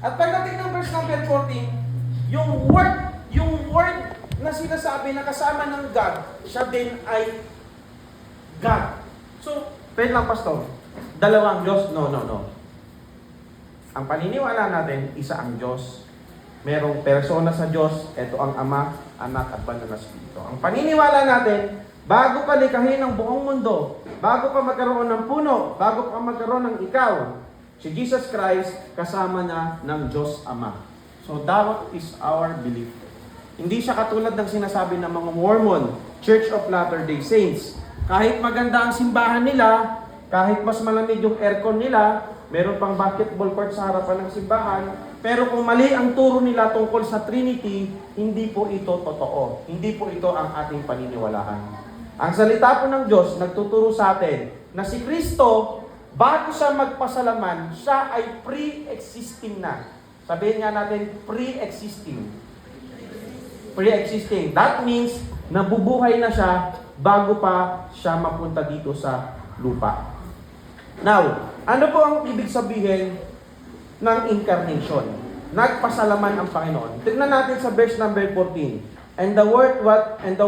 At pagdating ng verse number 14, yung word na sinasabi na kasama ng God, siya din ay God. So, wait lang, Pastor. Dalawang Diyos? No. Ang paniniwala natin, isa ang Diyos. Merong persona sa Diyos, ito ang Ama, Anak at Banal na Espiritu. Ang paniniwala natin, bago pa likhain ang buong mundo, bago pa magkaroon ng puno, bago pa magkaroon ng ikaw, si Jesus Christ kasama na ng Diyos Ama. So that is our belief. Hindi siya katulad ng sinasabi ng mga Mormon, Church of Latter-day Saints. Kahit maganda ang simbahan nila, kahit mas malamig yung aircon nila, meron pang basketball court sa harapan ng simbahan, pero kung mali ang turo nila tungkol sa Trinity, hindi po ito totoo. Hindi po ito ang ating paniniwalaan. Ang salita po ng Diyos nagtuturo sa atin na si Kristo, bago siya magpasalaman, siya ay pre-existing na. Sabihin nga natin, pre-existing. Pre-existing. That means, nabubuhay na siya bago pa siya mapunta dito sa lupa. Now, ano po ang ibig sabihin ng incarnation? Nagpasalaman ang Panginoon. Tignan natin sa verse number 14. And the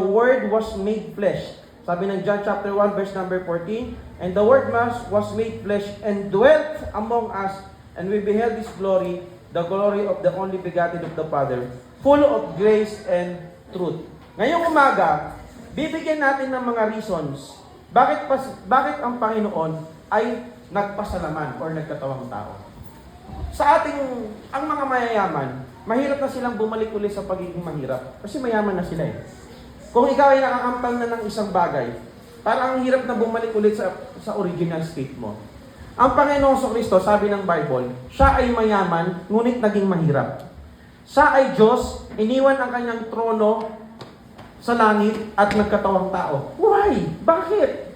word was made flesh. Sabi ng John chapter 1 verse number 14, and the word was made flesh and dwelt among us, and we beheld his glory, the glory of the only begotten of the Father, full of grace and truth. Ngayong umaga, bibigyan natin ng mga reasons bakit ang Panginoon ay nagpasalaman or nagkatawang tao. Sa ang mga mayayaman, mahirap na silang bumalik ulit sa pagiging mahirap kasi mayaman na sila eh. Kung ikaw ay nakakampal na ng isang bagay, parang ang hirap na bumalik ulit sa original state mo. Ang Panginoong Kristo, sabi ng Bible, siya ay mayaman, ngunit naging mahirap. Siya ay Diyos, iniwan ang kanyang trono sa langit at nagkatawang tao. Why? Bakit?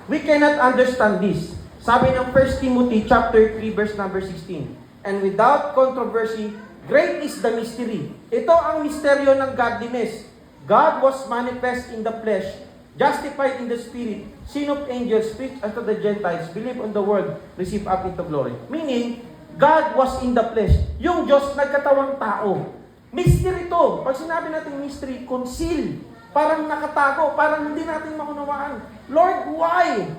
We cannot understand this. Sabi ng 1 Timothy chapter 3 verse number 16, and without controversy, great is the mystery. Ito ang misteryo ng godliness. God was manifest in the flesh, justified in the spirit, seen of angels, preached unto the Gentiles, believe on the word, receive up into glory. Meaning, God was in the flesh. Yung Diyos nagkatawang tao. Mystery to. Pag sinabi natin mystery, conceal. Parang nakatago, parang hindi natin maunawaan. Lord, why?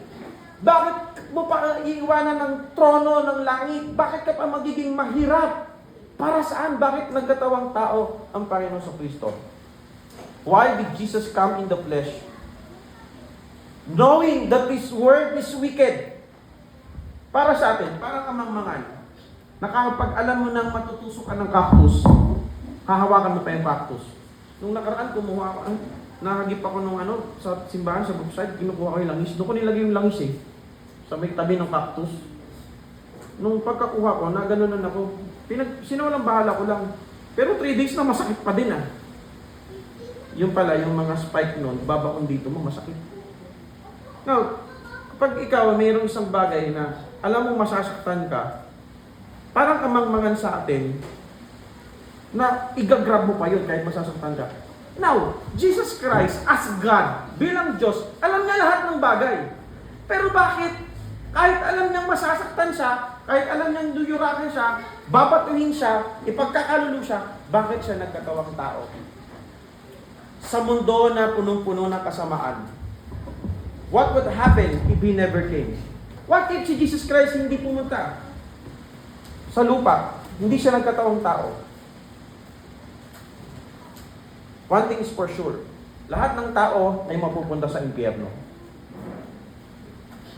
Bakit mo pa iiwanan ng trono ng langit? Bakit ka pa magiging mahirap? Para saan? Bakit nagkatawang tao ang Panginoon sa Kristo? Why did Jesus come in the flesh? Knowing that this world is wicked. Para sa atin, parang kamangmangan. Nakapag-alam mo nang matutusok ka ng cactus, hahawakan mo pa yung cactus. Nung nakaraan, kumuha ako, nakagip ako nung sa simbahan, sa website, kinukuha ko yung langis. Doon ko nilagay yung langis eh. Sa may tabi ng cactus. Nung pagkakuha ko, naganonan ako. Sinawalang bahala ko lang. Pero 3 days na masakit pa din ah. Yung pala, yung mga spike nun, babakon dito mo, masakit. Now, kapag ikaw mayroong isang bagay na alam mo masasaktan ka, parang kamangmangan sa atin na igagrab mo pa yun kahit masasaktan ka. Now, Jesus Christ as God, bilang Diyos, alam niya lahat ng bagay. Pero bakit? Kahit alam niyang masasaktan siya, kahit alam niyang duyurakan siya, babatuhin siya, ipagkakalulu siya, bakit siya nagkatawang tao? Sa mundo na punong-puno ng kasamaan, what would happen if He never came? What if si Jesus Christ hindi pumunta sa lupa? Hindi siya nagkatawang tao. One thing is for sure, lahat ng tao ay mapupunta sa impyerno.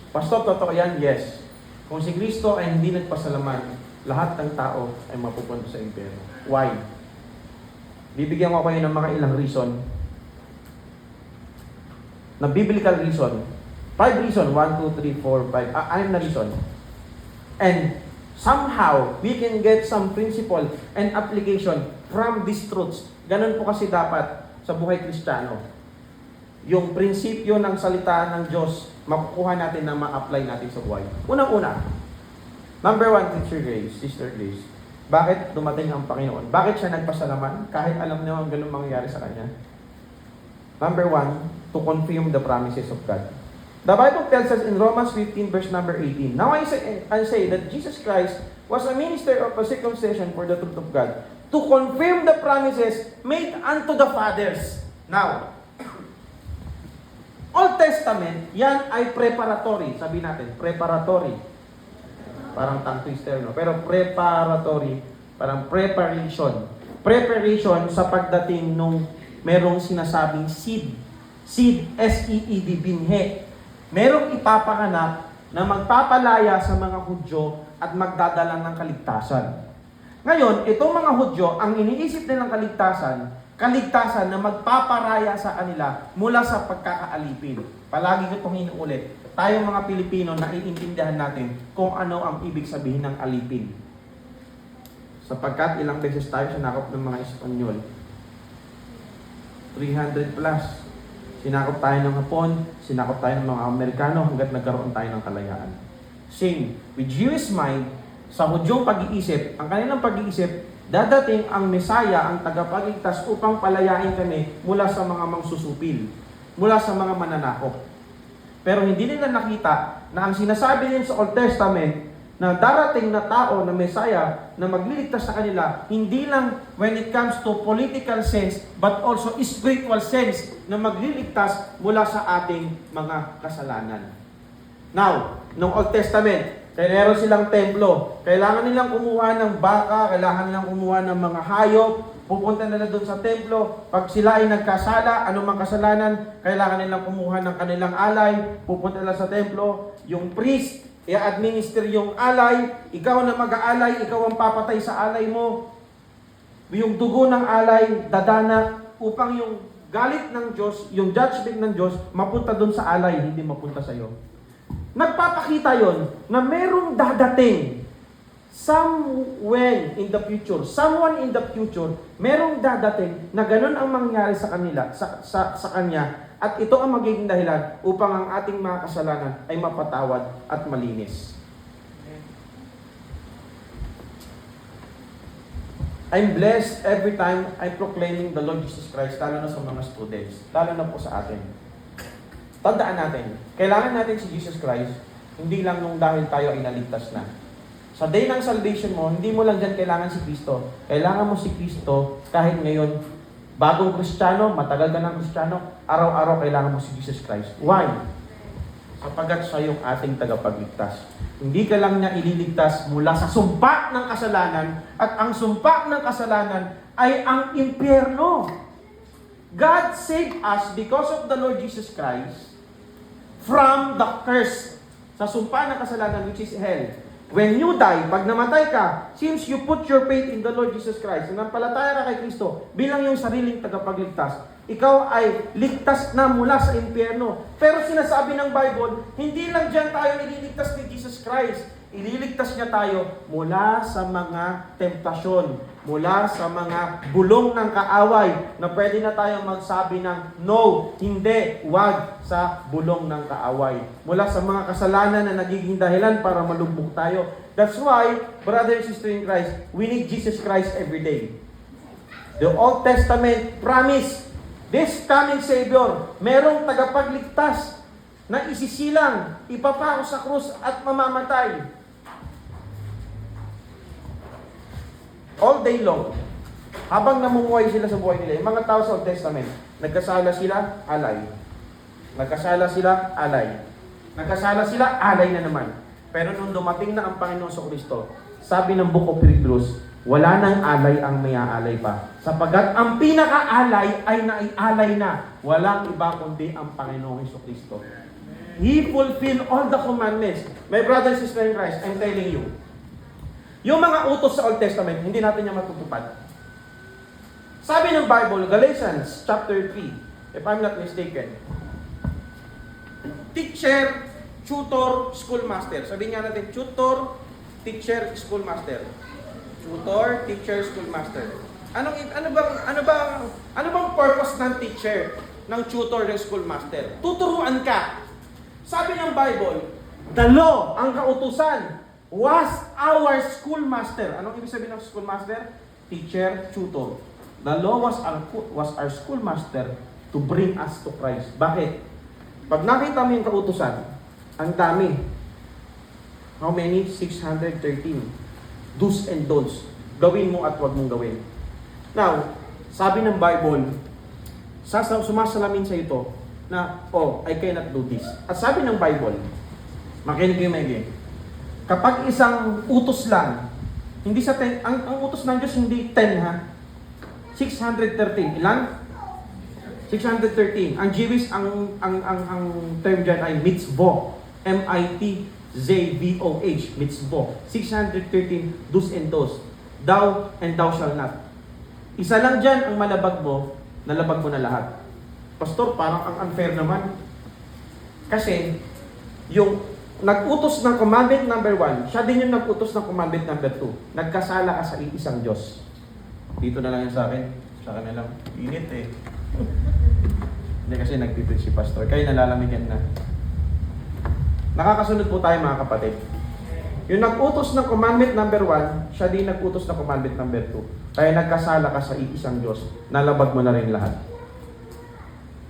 Pastor, totoo yan? Yes. Kung si Kristo ay hindi nagpasalaman, lahat ng tao ay mapupunta sa impyerno. Why? Bibigyan ko kayo ng mga ilang reason. Na biblical reason. 5 reason. 1, 2, 3, 4, 5. 6 na reason. And somehow, we can get some principle and application from these truths. Ganun po kasi dapat sa buhay Kristiyano. Yung prinsipyo ng salita ng Diyos, makukuha natin na ma-apply natin sa buhay. Unang-una, number 1, Sister Grace. Bakit dumating ang Panginoon? Bakit siya nagpasalaman kahit alam niya ang ganun mangyayari sa kanya? Number 1, to confirm the promises of God. The Bible tells us in Romans 15 verse number 18, Now I say that Jesus Christ was a minister of a circumcision for the truth of God, to confirm the promises made unto the fathers. Now, Old Testament, yan ay preparatory. Sabi natin, preparatory. Parang tongue twister, no? Pero preparatory, parang preparation. Preparation sa pagdating nung merong sinasabing seed. Seed, S-E-E-D, binhe. Merong ipapanganak na magpapalaya sa mga Hudyo at magdadala ng kaligtasan. Ngayon, itong mga Hudyo, ang iniisip nilang kaligtasan na magpaparaya sa kanila mula sa pagkakaalipin. Palagi ko itong inuulit. Tayong mga Pilipino, naiintindihan natin kung ano ang ibig sabihin ng alipin. Sapagkat ilang beses tayo sinakop ng mga Espanyol. 300 plus. Sinakop tayo ng Hapon, sinakop tayo ng mga Amerikano hanggat nagkaroon tayo ng kalayaan. Same. With Jewish mind, sa Hudyong pag-iisip, ang kanilang pag-iisip, dadating ang Mesaya, ang tagapagligtas upang palayain kami mula sa mga mangsusupil, mula sa mga mananakop. Pero hindi nila nakita na ang sinasabi din sa Old Testament na darating na tao na Mesaya na magliligtas sa kanila, hindi lang when it comes to political sense, but also spiritual sense na magliligtas mula sa ating mga kasalanan. Now, nung Old Testament, meron silang templo. Kailangan nilang kumuha ng baka, kailangan nilang kumuha ng mga hayop, pupunta nila doon sa templo. Pag sila ay nagkasala, anumang kasalanan, kailangan nilang kumuha ng kanilang alay, pupunta nila sa templo. Yung priest, i-administer yung alay, ikaw na mag-aalay, ikaw ang papatay sa alay mo. Yung dugo ng alay, dadana, upang yung galit ng Diyos, yung judgment ng Diyos, mapunta doon sa alay, hindi mapunta sa iyo. Nagpapakita yon na merong dadating someone in the future, merong dadating na ganun ang mangyari sa kanila, sa kanya, at ito ang magiging dahilan upang ang ating mga kasalanan ay mapatawad at malinis. I'm blessed every time I'm proclaiming the Lord Jesus Christ, lalo na sa mga students, lalo na po sa atin. Tandaan natin, kailangan natin si Jesus Christ, hindi lang nung dahil tayo ay naligtas na. Sa day ng salvation mo, hindi mo lang dyan kailangan si Kristo. Kailangan mo si Kristo kahit ngayon, bagong Kristiyano, matagal ka ng Kristiyano, araw-araw kailangan mo si Jesus Christ. Why? Sapagat siya yung ating tagapagligtas. Hindi ka lang niya ililigtas mula sa sumpa ng kasalanan, at ang sumpa ng kasalanan ay ang impyerno. God saved us because of the Lord Jesus Christ from the curse, sa sumpa ng kasalanan, which is hell. When you die, pag namatay ka, since you put your faith in the Lord Jesus Christ, nanampalataya ka kay Kristo bilang yung sariling tagapagligtas, ikaw ay ligtas na mula sa impyerno. Pero sinasabi ng Bible, hindi lang dyan tayo ililigtas ni Jesus Christ. Ililigtas niya tayo mula sa mga temptasyon, mula sa mga bulong ng kaaway, na pwede na tayong magsabi ng no, hindi, wag sa bulong ng kaaway. Mula sa mga kasalanan na nagiging dahilan para malubog tayo. That's why, brother and sister in Christ, we need Jesus Christ every day. The Old Testament promise, this coming Savior, merong tagapagligtas na isisilang, ipapako sa krus at mamamatay. All day long, habang namumuhay sila sa buhay nila, yung mga tao sa Old Testament, nagkasala sila, alay. Nagkasala sila, alay. Nagkasala sila, alay na naman. Pero nung dumating na ang Panginoon sa Kristo, sabi ng Book of Hebrews, wala nang alay ang may aalay pa. Sapagat ang pinaka-alay ay naialay na. Walang iba kundi ang Panginoong Kristo. He fulfilled all the commandments. My brothers and sisters in Christ, I'm telling you, yung mga utos sa Old Testament, hindi natin yan matutupad. Sabi ng Bible, Galatians chapter 3, if I'm not mistaken, teacher, tutor, schoolmaster. Sabihin nga natin, tutor, teacher, schoolmaster. Tutor, teacher, schoolmaster. Ano bang purpose ng teacher, ng tutor, ng schoolmaster? Tuturuan ka. Sabi ng Bible, the law, ang kautusan, was our schoolmaster. Anong ibig sabihin ng schoolmaster? Teacher, tutor. The law was our schoolmaster to bring us to Christ. Bakit? Pag nakita mo yung kautusan, ang dami. How many? 613. Do's and don'ts. Gawin mo at huwag mong gawin. Now, sabi ng Bible, sumasalamin sa ito na, oh, I cannot do this. At sabi ng Bible, makinig kayo maigi, kapag isang utos lang, hindi sa 10, ang utos ng Diyos hindi 10 ha, 613. Ilan? 613. Ang Jewish, ang term dyan ay mitzvot. M-I-T-Z-V-O-H. Mitzvot. 613 do's and don'ts. Thou and thou shall not. Isa lang dyan ang malabag mo, nalabag mo na lahat. Pastor, parang ang unfair naman. Kasi, yung nag-utos ng commandment number 1, siya din yung nag-utos ng commandment number 2. Nagkasala ka sa isang Diyos. Dito na lang yan sa akin. Sa akin na lang. Init eh. Hindi kasi nagpipil si Pastor. Kayo nalalamigan na. Nakakasunod po tayo mga kapatid. Yung nag-utos ng commandment number 1, siya din nag-utos ng commandment number 2. Kaya nagkasala ka sa isang Diyos. Nalabag mo na rin lahat.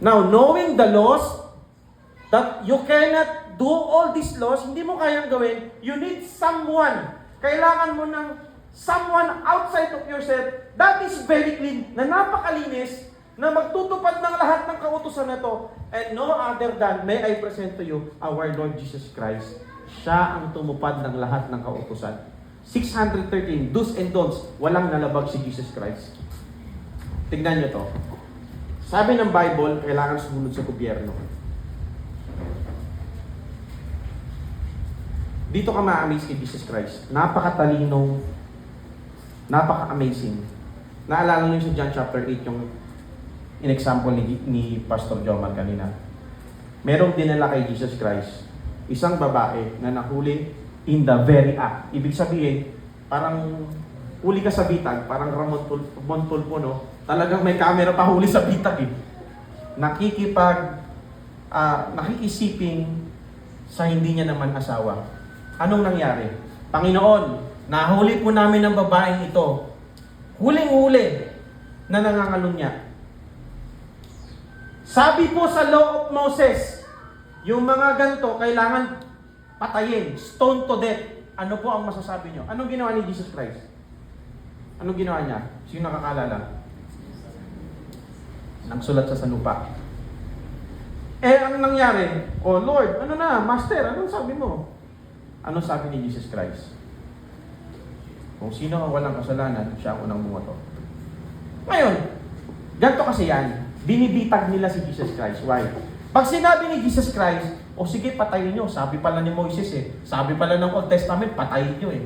Now, knowing the laws, that you cannot do all these laws, hindi mo kayang gawin, you need someone. Kailangan mo ng someone outside of yourself that is very clean, na napakalinis, na magtutupad ng lahat ng kautusan na ito, and no other than, may I present to you, our Lord Jesus Christ. Siya ang tumupad ng lahat ng kautusan. 613, do's and don'ts, walang nalabag si Jesus Christ. Tignan niyo to. Sabi ng Bible, kailangan sumunod sa gobyerno. Dito ka ma-amaze kay Jesus Christ. Napakatalinong, napaka-amazing. Naalala niyo sa John chapter 8, yung in-example ni Pastor Joman kanina. Merong dinala kay Jesus Christ, isang babae na nahuli in the very act. Ibig sabihin, parang huli ka sa bitag, parang Ramon Tulfo, no? Talagang may camera pa huli sa bitag eh. Nakikisiping sa hindi niya naman asawa. Anong nangyari? Panginoon, nahuli po namin ang babaeng ito. Huling-huli na nangangalun niya. Sabi po sa law of Moses, yung mga ganito kailangan patayin, stone to death. Ano po ang masasabi nyo? Anong ginawa ni Jesus Christ? Anong ginawa niya? Sino nakakalala? Nagsulat sa lupa. Eh, ano nangyari? Oh Lord, ano na? Master, anong sabi mo? Anong sabi ni Jesus Christ? Kung sino ang walang kasalanan, siya ang unang bumato. Ngayon, ganito kasi yan. Binibitag nila si Jesus Christ. Why? Pag sinabi ni Jesus Christ, o sige, patayin nyo. Sabi pala ni Moises eh. Sabi pala ng Old Testament, patayin nyo eh.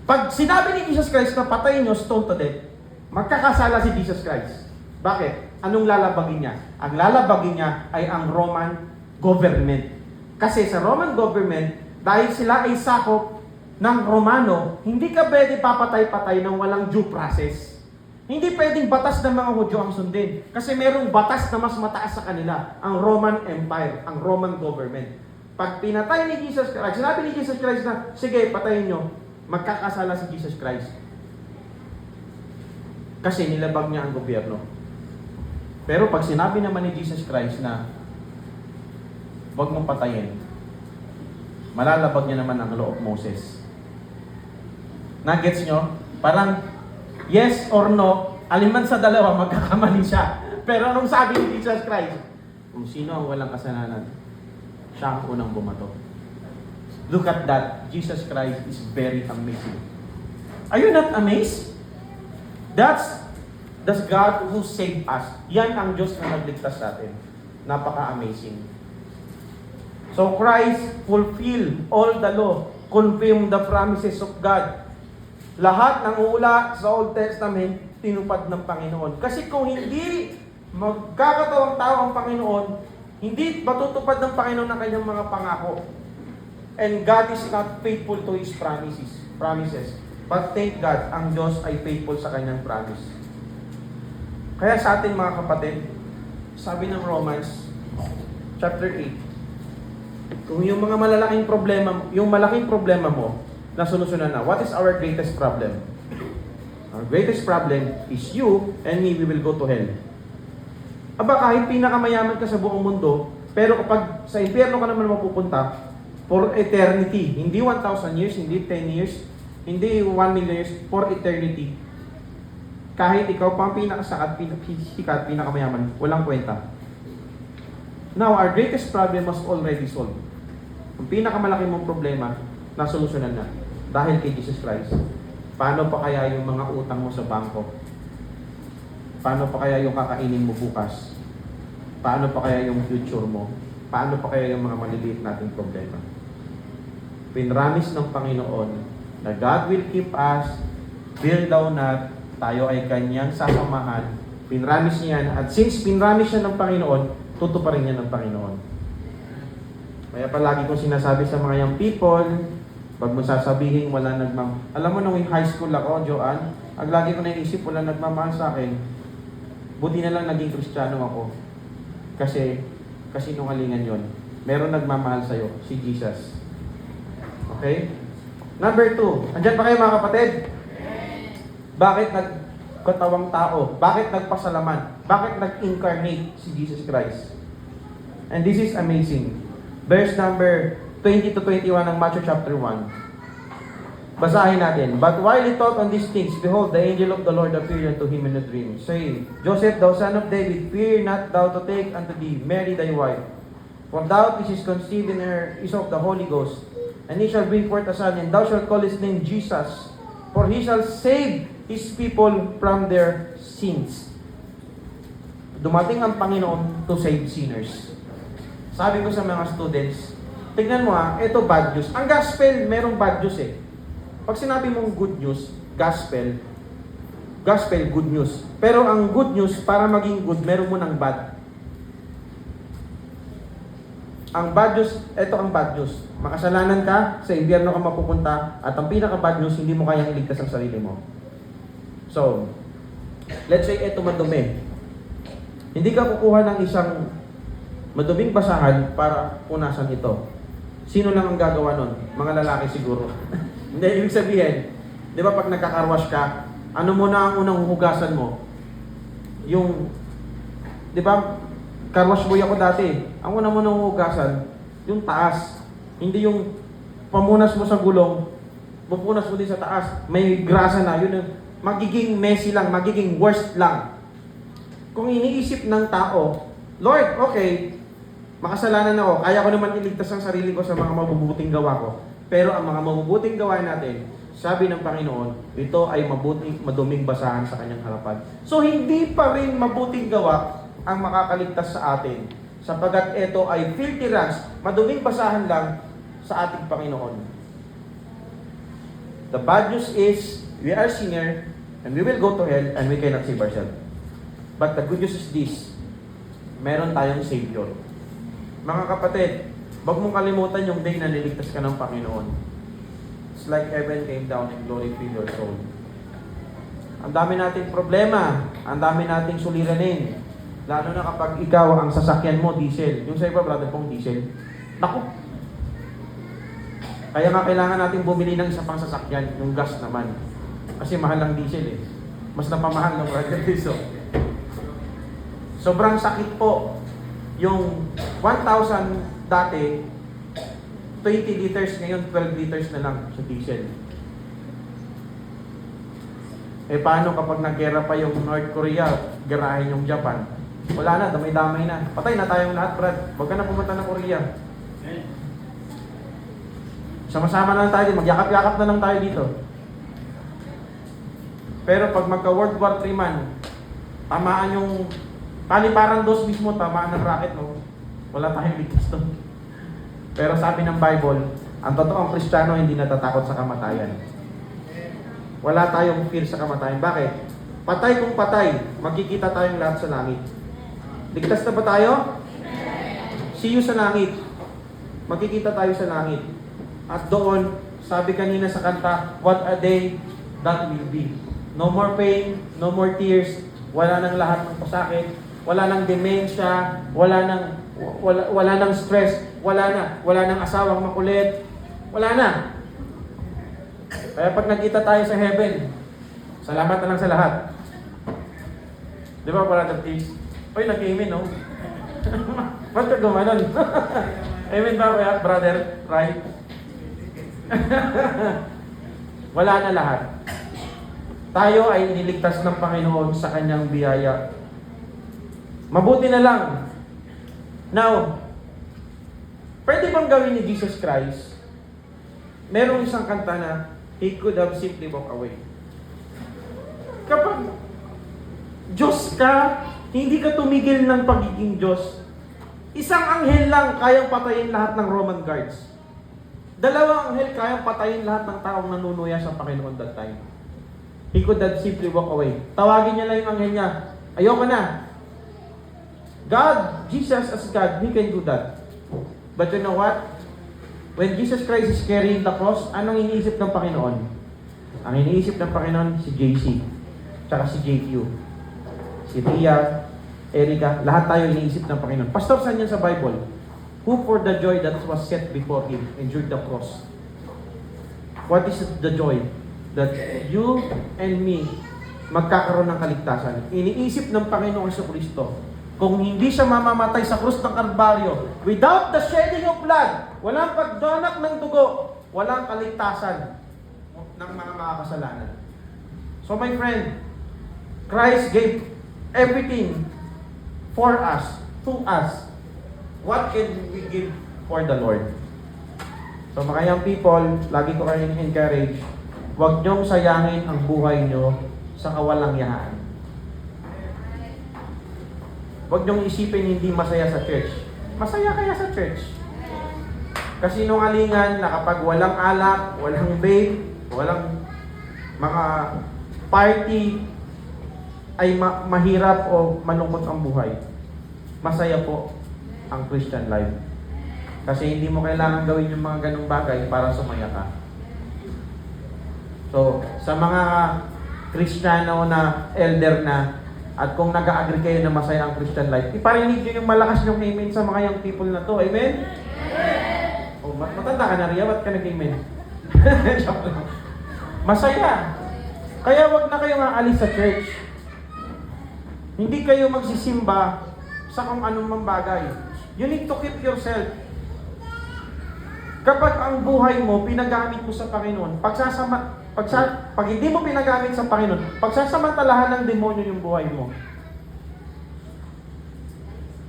Pag sinabi ni Jesus Christ na patayin nyo, stone to death, magkakasala si Jesus Christ. Bakit? Anong lalabagin niya? Ang lalabagin niya ay ang Roman government. Kasi sa Roman government, dahil sila ay sakop ng Romano, hindi ka pwede papatay-patay ng walang due process. Hindi pwedeng batas ng mga Hudyo ang sundin. Kasi merong batas na mas mataas sa kanila. Ang Roman Empire, ang Roman government. Pag pinatay ni Jesus Christ, sinabi ni Jesus Christ na, sige, patayin nyo, magkakasala si Jesus Christ. Kasi nilabag niya ang gobyerno. Pero pag sinabi naman ni Jesus Christ na, huwag mong patayin, malalabag niya naman ang law of Moses. Nagets nyo? Parang, yes or no, aliman sa dalawa, magkakamali siya. Pero anong sabi ni Jesus Christ? Kung sino ang walang kasalanan, siya ang unang bumato. Look at that. Jesus Christ is very amazing. Are you not amazed? That's God who saved us. Yan ang Diyos na nagligtas sa atin. Napaka-amazing. So Christ fulfilled all the law, confirmed the promises of God. Lahat ng uula sa Old Testament, tinupad ng Panginoon. Kasi kung hindi magkakatawang tao ang Panginoon, hindi matutupad ng Panginoon ang kanyang mga pangako. And God is not faithful to His promises. But thank God, ang Diyos ay faithful sa kanyang promise. Kaya sa atin mga kapatid, sabi ng Romans, chapter 8, kung yung mga malalaking problema, yung malaking problema mo, nasolusyonan na, what is our greatest problem? Our greatest problem is you and me, we will go to hell. Aba, kahit pinakamayaman ka sa buong mundo, Pero kapag sa impyerno ka naman mapupunta, for eternity, hindi 1,000 years, hindi 10 years, hindi 1 million years, for eternity. Kahit ikaw pa ang pinakasikat, pinakamayaman, walang kwenta. Now, our greatest problem was already solved. Ang pinakamalaki mong problema, nasolusyonan na. Dahil kay Jesus Christ. Paano pa kaya yung mga utang mo sa bangko? Paano pa kaya yung kakainin mo bukas? Paano pa kaya yung future mo? Paano pa kaya yung mga maliliit nating problema? Pinramis ng Panginoon na God will keep us, will daw not, tayo ay kanyang sasamahan. Pinramis niya yan. At since pinramis siya ng Panginoon, tutuparin niya ng Panginoon. Kaya palagi kong sinasabi sa mga young people, pag mo sasabihin wala alam mo nung high school ako, Joanne, ang lagi ko naisip wala nagmamahal sa akin, buti na lang naging Kristiyano ako. Kasi nungalingan yon. Meron nagmamahal sa'yo, si Jesus. Okay? Number 2, andyan pa kayo mga kapatid? Bakit nagkatawang tao? Bakit nagpasalaman? Bakit nag-incarnate si Jesus Christ? And this is amazing. Verse number 20 to 21 ng Matthew chapter 1. Basahin natin. But while he thought on these things, behold, the angel of the Lord appeared unto him in a dream, saying, Joseph, thou son of David, fear not thou to take unto thee Mary thy wife, for thou which is conceived in her is of the Holy Ghost, and he shall bring forth a son, and thou shalt call his name Jesus, for he shall save his people from their sins. Dumating ang Panginoon to save sinners. Sabi ko sa mga students, tignan mo ito bad news. Ang gospel, merong bad news eh. Pag sinabi mong good news, gospel, good news. Pero ang good news, para maging good, meron mo ng bad. Ang bad news, ito ang bad news. Makasalanan ka, sa impyerno ka mapupunta, at ang pinaka-bad news, hindi mo kayang iligtas ang sarili mo. So, let's say ito madumi. Hindi ka kukuha ng isang maduming basahan para punasan ito. Sino lang ang gagawa nun? Mga lalaki siguro. Hindi, ibig sabihin, di ba pag nagkakarwash ka, ano mo na ang unang huhugasan mo? Yung, di ba, carwash boy ako dati. Ang una mo nang huhugasan, yung taas. Hindi yung pamunas mo sa gulong, pupunas mo din sa taas. May grasa na, yun yung magiging messy lang, magiging worst lang. Kung iniisip ng tao, Lord, okay, makasalanan ako, kaya ko naman iligtas ang sarili ko sa mga mabubuting gawa ko. Pero ang mga mabubuting gawain natin, sabi ng Panginoon, ito ay maduming basahan sa kanyang harapan. So hindi pa rin mabuting gawa ang makakaligtas sa atin, sapagkat ito ay filthy rags, maduming basahan lang sa ating Panginoon. The bad news is, we are sinner, and we will go to hell, and we cannot save ourselves. But the good news is this, meron tayong Savior. Mga kapatid, wag mong kalimutan yung day na niligtas ka ng Panginoon. It's like heaven came down and glory filled your soul. Ang dami nating problema, ang dami nating suliranin. Lalo na kapag ikaw ang sasakyan mo, diesel. Yung sa iba, brother pong diesel. Naku! Kaya nga kailangan natin bumili ng isa pang sasakyan, yung gas naman. Kasi mahal ang diesel eh. Mas napamahal ng brother diesel. Sobrang sakit po. Yung 1,000 dati, 20 liters, ngayon 12 liters na lang sa diesel. Eh paano kapag nag-gera pa yung North Korea, gerahin yung Japan? Wala na, damay-damay na. Patay na tayong lahat, Brad. Huwag ka na pumunta ng Korea. Sama-sama na lang tayo, magyakap-yakap na lang tayo dito. Pero pag magka-World War III man, tamaan yung parang dos mismo, tamaan ng rocket, no? Wala tayong ligtas doon. Pero sabi ng Bible, ang totoong Kristiyano hindi natatakot sa kamatayan. Wala tayong fear sa kamatayan. Bakit? Patay kung patay, magkikita tayong lahat sa langit. Ligtas na ba tayo? See you sa langit. Magkikita tayo sa langit. At doon, sabi kanina sa kanta, what a day that will be. No more pain, no more tears, wala nang lahat ng pasakit, wala nang demensya, wala nang stress, wala nang asawang makulit, wala na. Kaya pag nagkita tayo sa heaven, salamat na lang sa lahat. Di ba, Brother Tis? Oy, nag-amen, no? Ba't ka gumanon? Amen ba kaya, brother? Right? Wala na lahat. Tayo ay iniligtas ng Panginoon sa kanyang biyaya. Mabuti na lang. Now, pwede bang gawin ni Jesus Christ? Merong isang kanta na, He could have simply walked away. Kapag Diyos ka, hindi ka tumigil ng pagiging Diyos. Isang anghel lang kayang patayin lahat ng Roman guards. Dalawang anghel kayang patayin lahat ng taong nanunuya sa Panginoon that time. He could have simply walk away. Tawagin niya lang yung anghel niya. Ayoko na. God, Jesus as God, He can do that. But you know what? When Jesus Christ is carrying the cross, anong iniisip ng Panginoon? Ang iniisip ng Panginoon, si JC, tsaka si JQ, si Ria, Erica, lahat tayo iniisip ng Panginoon. Pastor, saan yan sa Bible? Who for the joy that was set before Him endured the cross? What is the joy? That you and me magkakaroon ng kaligtasan. Iniisip ng Panginoon sa Kristo, kung hindi siya mamamatay sa krus ng Kalbaryo, without the shedding of blood, walang pagdonak ng dugo, walang kaligtasan ng mga makakasalanan. So my friend, Christ gave everything for us, to us. What can we give for the Lord? So mga young people, lagi ko kayong encourage, huwag niyong sayangin ang buhay niyo sa kawalang yahan. Huwag niyong isipin hindi masaya sa church. Masaya kaya sa church. Kasi sinungalingan na kapag walang alak, walang vape, walang mga party, ay mahirap o malungkot ang buhay. Masaya po ang Christian life. Kasi hindi mo kailangan gawin yung mga ganung bagay para sumaya ka. So, sa mga Kristiyano na elder na, at kung nag-agree kayo na masaya ang Christian life, iparinig nyo yung malakas yung amen sa mga young people na to. Amen? Amen. Oh, matanda ka na Ria, ba't ka nag-amen? Masaya. Kaya wag na kayong aalis sa church. Hindi kayo magsisimba sa kung anong mang bagay. You need to keep yourself. Kapag ang buhay mo, pinagamit mo sa Panginoon, pag hindi mo pinagamit sa Panginoon, pagsasamantalahan ng demonyo yung buhay mo.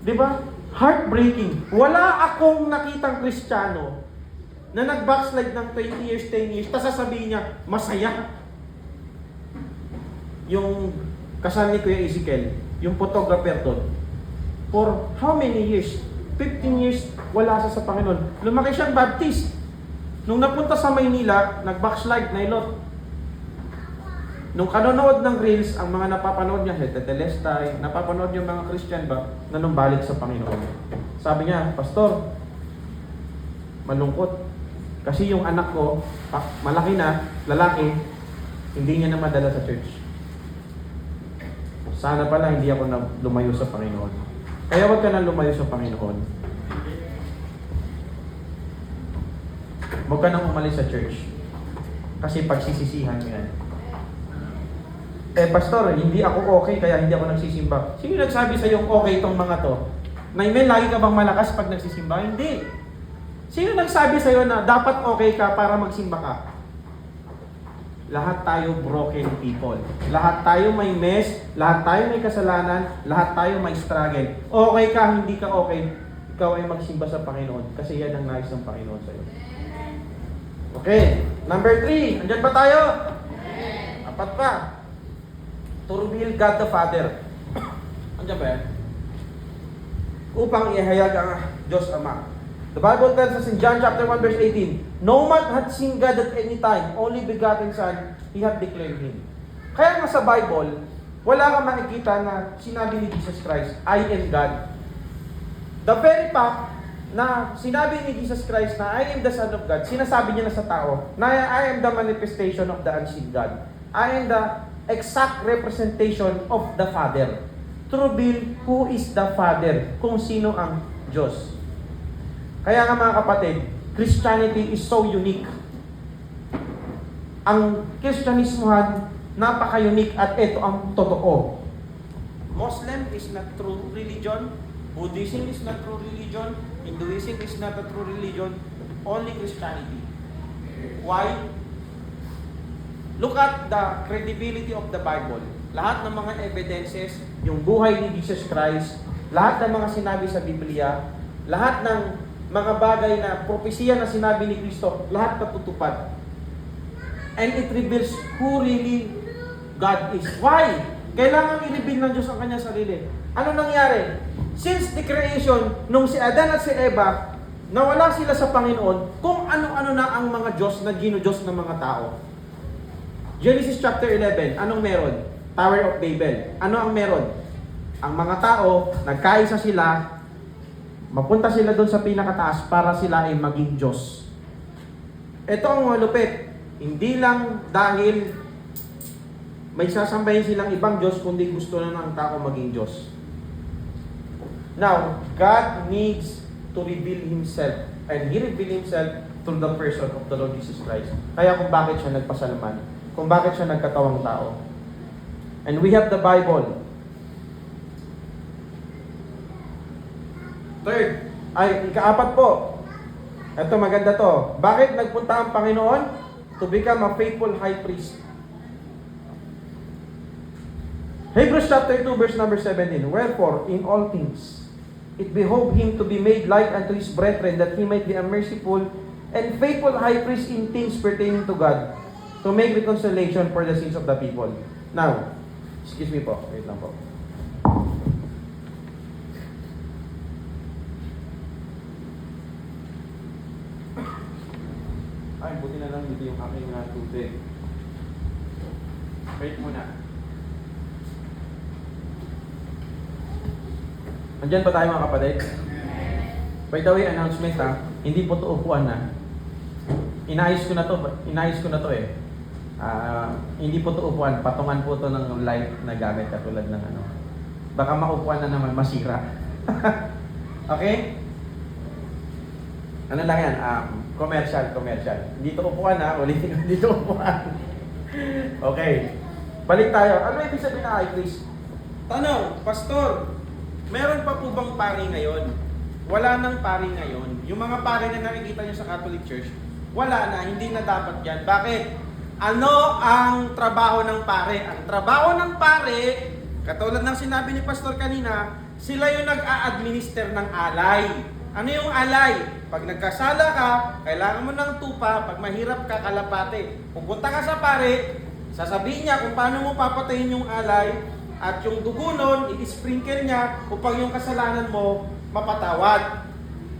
Di ba? Heartbreaking. Wala akong nakitang Kristiyano na nag-backslide ng 20 years, 10 years, tapos sasabihin niya, masaya. Yung kasal ni Kuya Ezekiel, yung photographer doon, for how many years? 15 years, wala siya sa Panginoon. Lumaki siyang Baptist. Nung napunta sa Maynila, nag-backslide na ilot. Nung kanonood ng Reels, ang mga napapanood niya, Tetelestay, napapanood yung mga Christian ba, na numbalik sa Panginoon. Sabi niya, Pastor, malungkot. Kasi yung anak ko, malaki na, lalaki, hindi niya na madala sa church. Sana pala hindi ako na lumayo sa Panginoon. Kaya wag ka na lumayo sa Panginoon. Huwag ka nang umalis sa church. Kasi pagsisisihan mo yan. Pastor, hindi ako okay kaya hindi ako nagsisimba. Sino nagsabi sa iyo okay itong mga to? Naimel, lagi ka bang malakas pag nagsisimba? Hindi. Sino nagsabi sa iyo na dapat okay ka para magsimba ka? Lahat tayo broken people. Lahat tayo may mess, lahat tayo may kasalanan, lahat tayo may struggle. Okay ka, hindi ka okay, ikaw ay magsimba sa Panginoon kasi yan ang nais ng Panginoon sa iyo. Okay, number 3. Andyan ba tayo? Apat pa. To reveal God the Father. Andyan ba yan? Upang ihayag ang Diyos Ama. The Bible tells us in John chapter 1 verse 18, no man hath seen God at any time, only begotten Son, He hath declared Him. Kaya nga sa Bible, wala kang makikita na sinabi ni Jesus Christ, I am God. The very fact na sinabi ni Jesus Christ na I am the Son of God, sinasabi niya na sa tao na I am the manifestation of the unseen God. I am the exact representation of the Father. To reveal who is the Father, kung sino ang Diyos. Kaya nga mga kapatid, Christianity is so unique. Ang Kristyanismohan, napaka-unique at ito ang totoo. Muslim is not true religion. Buddhism is not true religion. Hinduism is not a true religion. Only Christianity. Why? Look at the credibility of the Bible. Lahat ng mga evidences, yung buhay ni Jesus Christ, lahat ng mga sinabi sa Biblia, lahat ng mga bagay na propesiya na sinabi ni Kristo, lahat natutupad. And it reveals who really God is. Why? Kailangan i-reveal ng Diyos ang kanyang sarili. Ano nangyari? Since the creation, nung si Adan at si Eva, nawala sila sa Panginoon, kung ano-ano na ang mga Diyos na gino-Diyos ng mga tao. Genesis chapter 11, anong meron? Tower of Babel. Ano ang meron? Ang mga tao, nagkaisa sila, mapunta sila doon sa pinakataas para sila ay maging Diyos. Ito ang malupit. Hindi lang dahil may sasambahin silang ibang Diyos, kundi gusto na ng tao maging Diyos. Now, God needs to reveal Himself. And He revealed Himself through the person of the Lord Jesus Christ. Kaya kung bakit siya nagpasalaman, kung bakit siya nagkatawang tao. And we have the Bible. Third, ikaapat po. Ito maganda to. Bakit nagpunta ang Panginoon? To become a faithful high priest. Hebrews chapter 2 verse number 17. Wherefore, in all things, it behoved him to be made like unto his brethren, that he might be a merciful and faithful high priest in things pertaining to God, to make reconciliation for the sins of the people. Now, excuse me po. Wait lang po. Ay, buti na lang dito yung aking tubig. Wait muna. Andyan pa tayo mga kapatid? By the way, announcement ha, hindi po ito upuan na. Inayos ko na to eh. Hindi po ito upuan, patungan po ito ng light na gamit katulad ng ano. Baka maupuan na naman, masira. Okay? Ano lang yan? Commercial. Dito upuan ha, ulitin ko dito upuan. Okay. Balik tayo. Ano ibig sabihin na high priest? Tanong, pastor, meron pa po bang pari ngayon? Wala nang pari ngayon. Yung mga pari na nakikita nyo sa Catholic Church, wala na, hindi na dapat yan. Bakit? Ano ang trabaho ng pare? Ang trabaho ng pare, katulad ng sinabi ni pastor kanina, sila yung nag-a-administer ng alay. Ano yung alay? Pag nagkasala ka, kailangan mo ng tupa, pag mahirap ka, kalapate. Pupunta ka sa pare, sasabihin niya kung paano mo papatayin yung alay, at yung dugo nun, i-sprinkle niya upang yung kasalanan mo mapatawad.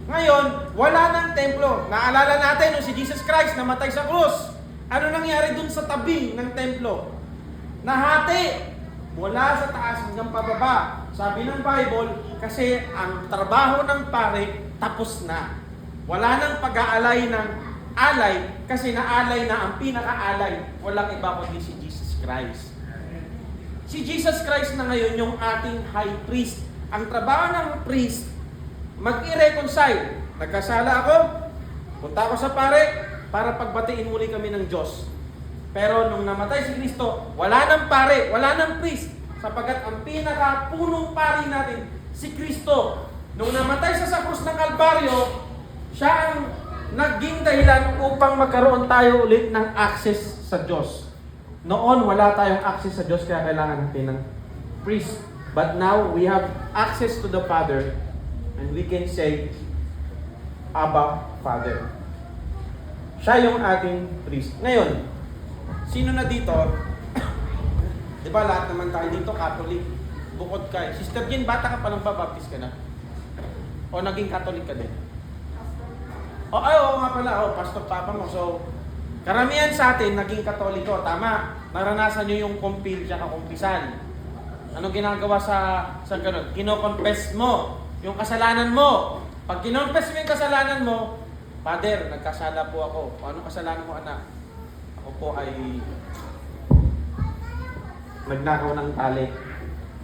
Ngayon, wala ng templo. Naalala natin nung si Jesus Christ namatay sa krus. Ano nangyari dun sa tabi ng templo? Nahati. Mula sa taas hanggang pababa. Sabi ng Bible, kasi ang trabaho ng pare tapos na. Wala nang pag-aalay ng alay kasi naalay na ang pinaka-alay. Walang iba kundi si Jesus Christ. Si Jesus Christ na ngayon yung ating high priest. Ang trabaho ng priest, mag-i-reconcile. Nagkasala ako, punta ako sa pare para pagbatiin muli kami ng Diyos. Pero nung namatay si Kristo, wala nang pare, wala nang priest. Sapagat ang pinaka-punong pari natin, si Kristo. Nung namatay siya sa krus ng Kalbaryo, siya ang naging dahilan upang magkaroon tayo ulit ng access sa Diyos. Noon, wala tayong access sa Diyos, kaya kailangan natin ng priest. But now, we have access to the Father, and we can say, Abba, Father. Siya yung ating priest. Ngayon, sino na dito? Di ba lahat naman tayo dito, Catholic. Bukod ka. Sister Jean, bata ka pa lang ba, baptist ka na? O naging Catholic ka din? Oo nga pala. Pastor Papa mo. So, karamihan sa atin, naging Katoliko. Tama. Naranasan nyo yung kumpil tsaka kumpisan. Anong ginagawa sa ganun? Kino-confess mo yung kasalanan mo. Pag kinonfess mo yung kasalanan mo, Father, nagkasala po ako. Anong kasalanan mo, anak? Ako po ay nagnakaw ng tali.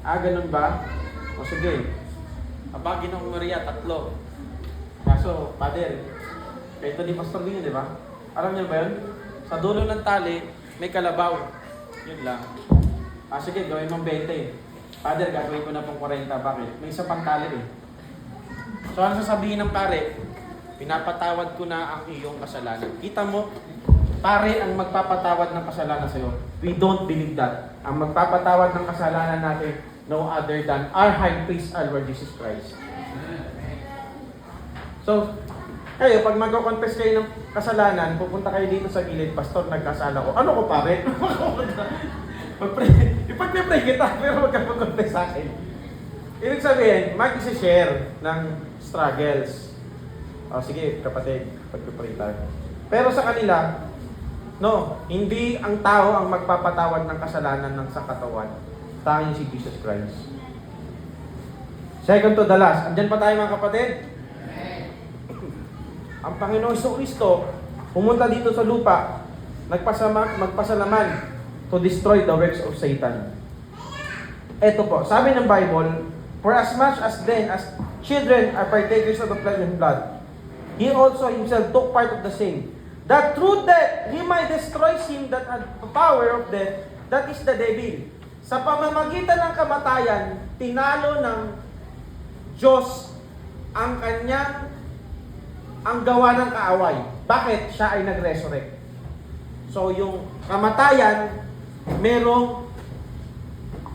Ganun ba? O sige. Aba, Ginoong Maria, 3. Kaso, Father, ito ni Pastor Lino, di ba? Alam niyo ba yun? Sa dulo ng tali, may kalabaw. Yun lang. Sige, gawin mong 20. Father, gagawin ko na pong 40. Bakit? May isa pang tali eh. So ano sasabihin ng pare? Pinapatawad ko na ang iyong kasalanan. Kita mo, pare ang magpapatawad ng kasalanan sa'yo. We don't believe that. Ang magpapatawad ng kasalanan natin, no other than our high priest, our Lord Jesus Christ. So, kayo, pag magko-confess kayo ng kasalanan, pupunta kayo dito sa gilid, Pastor, nagkasala ko. Ano ko, pare? Ipag-pray kita, pero wag ka mag-confess sa akin. Ibig sabihin, mag-share ng struggles. O sige, kapatid, pag-pray tayo. Pero sa kanila, no, hindi ang tao ang magpapatawad ng kasalanan ng sa katawan. Tanging si Jesus Christ. Second to the last. Andyan pa tayo mga kapatid? Ang Panginoon Kristo pumunta dito sa lupa, magpasalaman to destroy the works of Satan. Ito po, sabi ng Bible, for as much as then as children are partakers of the flesh and blood, He also Himself took part of the same, that through death He might destroy him that had the power of death, that is the devil. Sa pamamagitan ng kamatayan, tinalo ng Diyos ang gawa ng kaaway. Bakit? Siya ay nag-resurrect. So yung kamatayan, merong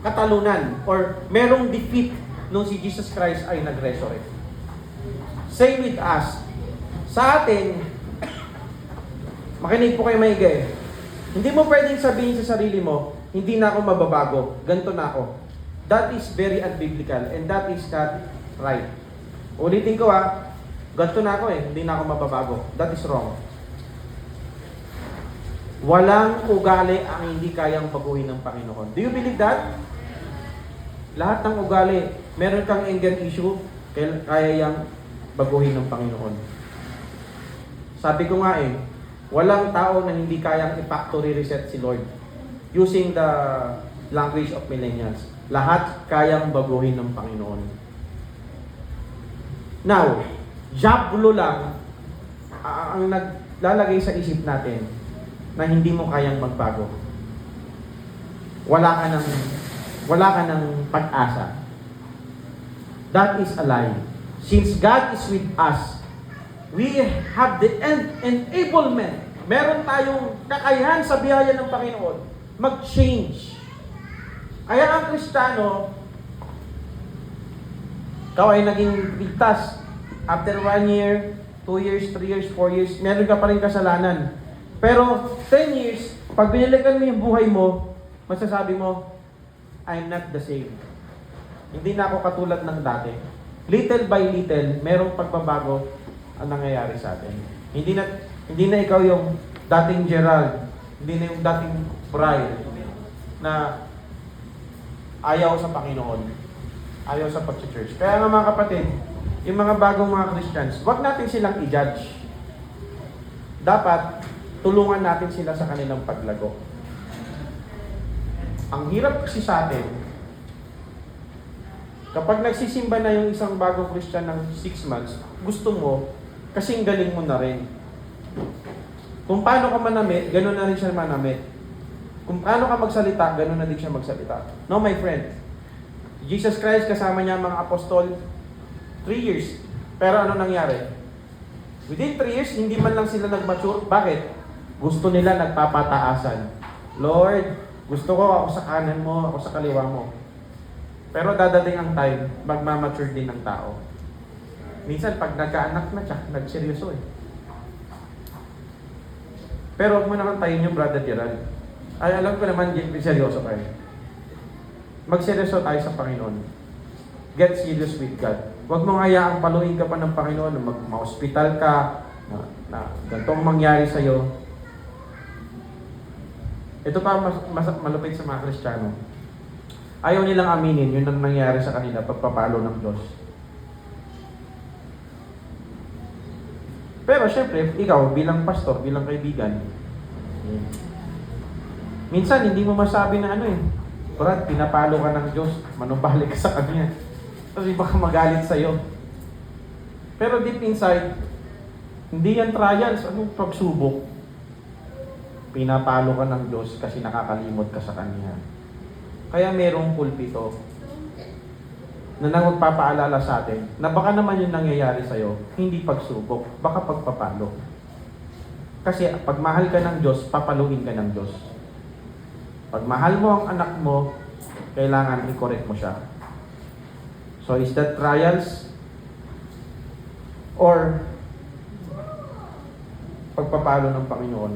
katalunan or merong defeat nung si Jesus Christ ay nag-resurrect. Same with us. Sa atin, makinig po kayo maigay. Hindi mo pwedeng sabihin sa sarili mo, hindi na ako mababago, ganito na ako. That is very unbiblical and that is not right. Ulitin ko ganito na ako hindi na ako mababago. That is wrong. Walang ugali ang hindi kayang baguhin ng Panginoon. Do you believe that? Lahat ng ugali, meron kang anger issue, kaya yang baguhin ng Panginoon. Sabi ko nga walang tao na hindi kayang i-factory reset si Lord. Using the language of millennials. Lahat kayang baguhin ng Panginoon. Now, Diablo lang ang naglalagay sa isip natin na hindi mo kayang magbago. Wala ka ng pag-asa. That is a lie. Since God is with us, we have the enablement. Meron tayong kakayahan sa biyaya ng Panginoon mag-change. Kaya ang Kristiyano, ikaw ay naging ligtas. After 1 year, 2 years, 3 years, 4 years, meron ka pa rin kasalanan. Pero 10 years, pag binalikan mo yung buhay mo, masasabi mo, I'm not the same. Hindi na ako katulad ng dati. Little by little, merong pagbabago ang nangyayari sa atin. Hindi na ikaw yung dating Gerald, hindi na yung dating Brian na ayaw sa Panginoon, ayaw sa pag-church. Kaya nga mga kapatid, yung mga bagong mga Christians, wag natin silang i-judge. Dapat tulungan natin sila sa kanilang paglago. Ang hirap kasi sa atin, kapag nagsisimba na yung isang bagong Christian ng 6 months, gusto mo, kasing galing mo na rin. Kung paano ka manamit, gano'n na rin siya manamit. Kung paano ka magsalita, gano'n na din siya magsalita. No, my friend. Jesus Christ, kasama niya ang mga apostol, 3 years. Pero ano nangyari? Within 3 years, hindi man lang sila nag-mature. Bakit? Gusto nila nagpapataasan. Lord, gusto ko ako sa kanan mo, ako sa kaliwa mo. Pero dadating ang time, magmamature din ng tao. Minsan, pag nagkaanak na siya, nagseryoso Pero huwag mo naman tayo niyo, Brother Gerald. Ay, alam ko naman, seryoso kayo. Magseryoso tayo sa Panginoon. Get serious with God. Huwag mong hayaang paluin ka pa ng Panginoon na ma-hospital ka, na ganitong mangyari sa'yo. Ito pa malupit sa mga Kristiyano. Ayaw nilang aminin yun ang nangyari sa kanila pagpapalo ng Diyos. Pero syempre, ikaw bilang pastor, bilang kaibigan, minsan hindi mo masabi na Brad, pinapalo ka ng Diyos, manumbalik ka sa Kanya. Kasi baka magalit sa'yo. Pero deep inside, hindi yan trials, anong pagsubok? Pinapalo ka ng Diyos kasi nakakalimot ka sa Kanya. Kaya merong pulpito. na nang magpapaalala sa atin na baka naman yung nangyayari sa'yo, hindi pagsubok, baka pagpapalo. Kasi pag mahal ka ng Diyos, papaluin ka ng Diyos. Pag mahal mo ang anak mo, kailangan i-correct mo siya. So is that trials? Or pagpapalo ng Panginoon?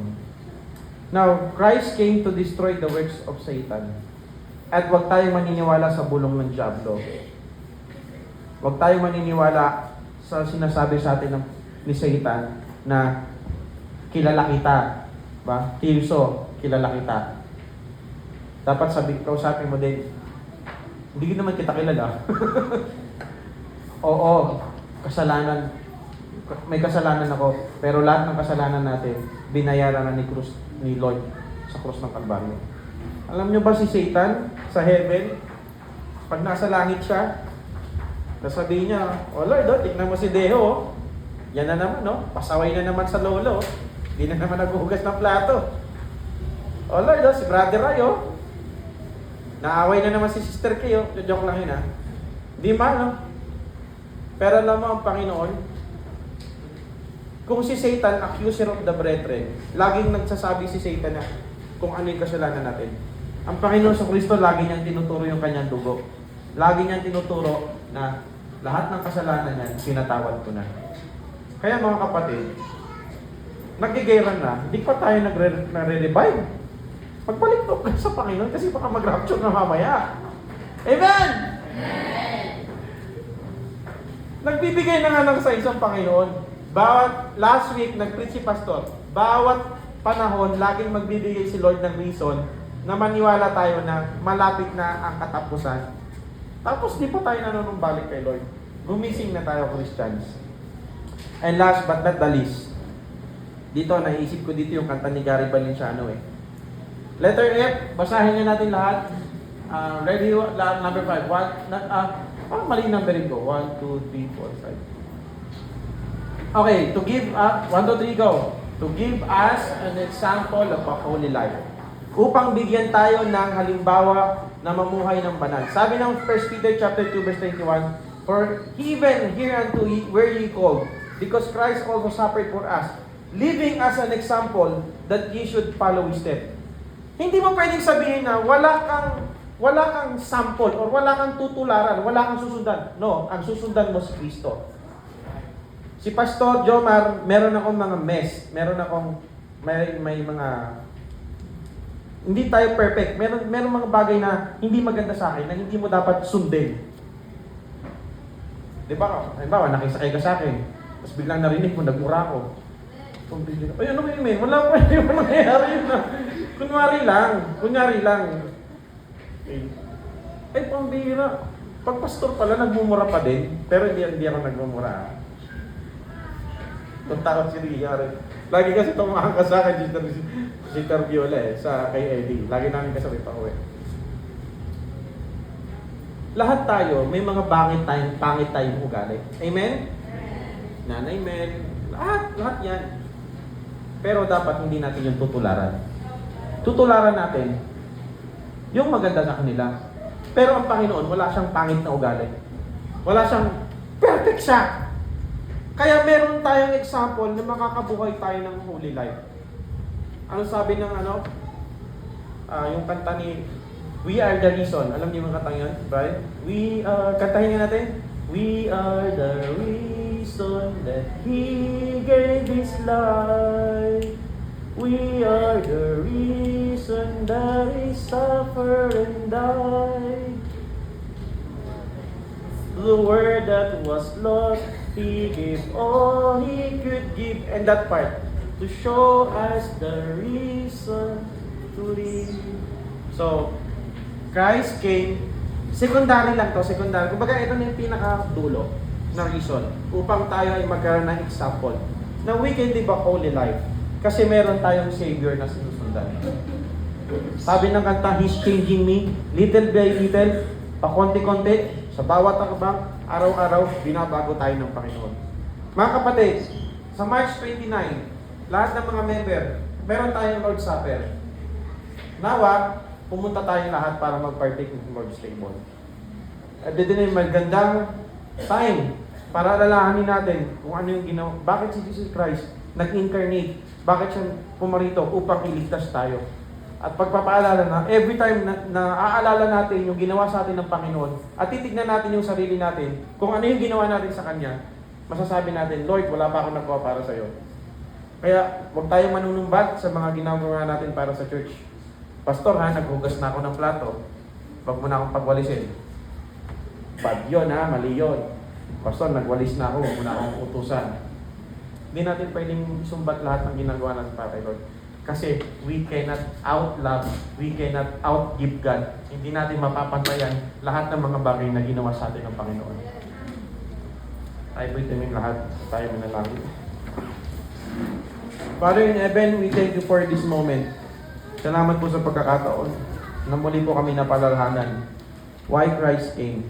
Now, Christ came to destroy the works of Satan. At huwag tayong maniniwala sa bulong ng Diablo. Huwag tayong maniniwala sa sinasabi sa atin ni Satan na kilala kita. Ba? Tirso, kilala kita. Dapat kausapin mo din, hindi naman kita kilala. Oo, kasalanan. May kasalanan ako, pero lahat ng kasalanan natin, binayaran na ni Lord sa krus ng Kalbaryo. Alam nyo ba si Satan sa heaven, pag nasa langit siya, nasabihin niya, oh Lord, tignan mo si Deho, yan na naman, no? Pasaway na naman sa lolo, hindi na naman naghuhugas ng plato. Oh Lord, si Brother Ray, naaway na naman si Sister Kay, joke lang yun, ha? Di man, no? Pero alam mo ang Panginoon, kung si Satan, accuser of the brethren, laging nagsasabi si Satan na kung ano yung kasalanan natin. Ang Panginoon sa Kristo, lagi niyang tinuturo yung kanyang dugo. Lagi niyang tinuturo na lahat ng kasalanan niyan, pinatawad ko na. Kaya mga kapatid, nagigiran na, hindi pa tayo nagre-revive. Pagbalik to sa Panginoon kasi baka mag-rapture na mamaya. Amen! Nagbibigay na nga ng sa isang Panginoon. Last week, nag-preach si Pastor, bawat panahon, laging magbibigay si Lord ng reason na maniwala tayo na malapit na ang katapusan. Tapos di pa tayo nanunumbalik kay Lord. Gumising na tayo, Christians. And last but not the least, dito, naisip ko dito yung kanta ni Gary Valenciano Letter F, basahin niya natin lahat. Ready, number 5. Parang mali numbering ko. 1, 2, 3, 4, 5. Okay, to give, 1, 2, 3, go. To give us an example of a holy life. Upang bigyan tayo ng halimbawa na mamuhay ng banal. Sabi ng 1 Peter chapter 2 verse 21, for even hereunto were ye called, because Christ also suffered for us, living as an example that ye should follow his step. Hindi mo pwedeng sabihin na wala kang sample or wala kang tutularan, wala kang susundan. No, ang susundan mo si Kristo. Si Pastor Jomar, meron akong mga mess, may mga hindi tayo perfect. Meron mga bagay na hindi maganda sa akin na hindi mo dapat sundin. 'Di ba? Halimbawa, nakisakay ka sa akin, tapos biglang narinig mo, nagmura ako. Ay, ano kayo, men? Wala pa yung mangyayari yun na. Kunyari lang. Ay, pambira. Pag pastor pala, nagmumura pa din. Pero hindi ako nagmumura. Kung takot si Ria rin. Lagi kasi tumahan ka sa akin, si Viola sa kay Eddie. Lagi namin kasabay pa uwi. Lahat tayo, may mga pangit tayong ugali. Amen? Nanay Mel, lahat yan. Pero dapat hindi natin yung tutularan. Tutularan natin yung maganda sa kanila. Pero ang Panginoon, wala siyang pangit na ugali. Wala siyang perfect siya. Kaya meron tayong example na makakabuhay tayo ng holy life. Ano sabi ng yung kanta ni We Are the Reason. Alam niyo yung kantang yun, right? Kantahin nga natin. We are the reason that He gave His life. We are the reason that He suffered and died. The word that was lost, He gave all He could give. And that part, to show us the reason to live. So, Christ came, secondary lang to, secondary. Kumbaga, ito na yung pinakadulo na reason upang tayo ay magkaroon ng example na we can live a holy life. Kasi meron tayong Savior na sinusundan. Sabi ng kanta, He's changing me, little by little, pakonti-konti, sa bawat akbang, araw-araw, binabago tayo ng Panginoon. Mga kapatid, sa March 29, lahat ng mga member, meron tayong Lord's Supper. Nawa, pumunta tayong lahat para mag-partake ng Lord's Table. At dito na yung magandang time para alalahanin natin kung ano yung ginawa. Bakit si Jesus Christ nag-incarnate? Bakit siya pumarito upang iligtas tayo? At pagpapaalala na, every time na aalala natin yung ginawa sa atin ng Panginoon at titignan natin yung sarili natin, kung ano yung ginawa natin sa Kanya, masasabi natin, Lord, wala pa akong nagawa para sa iyo. Kaya, huwag tayong manunumbat sa mga ginagawa natin para sa church. Pastor ha, naghugas na ako ng plato. Huwag mo na akong pagwalisin. Bad yun ha, mali yun. Pastor, nagwalis na ako, huwag mo na akong utusan. Hindi natin pwedeng sumbat lahat ng ginagawa natin para kay Lord. Kasi we cannot outlove, we cannot outgive God. Hindi natin mapapantayan lahat ng mga bagay na ginawa sa atin ng Panginoon. Tayo po ito lahat, tayo manalangin. Father in heaven, we thank you for this moment. Salamat po sa pagkakataon na muli po kami napalalahanan why Christ came.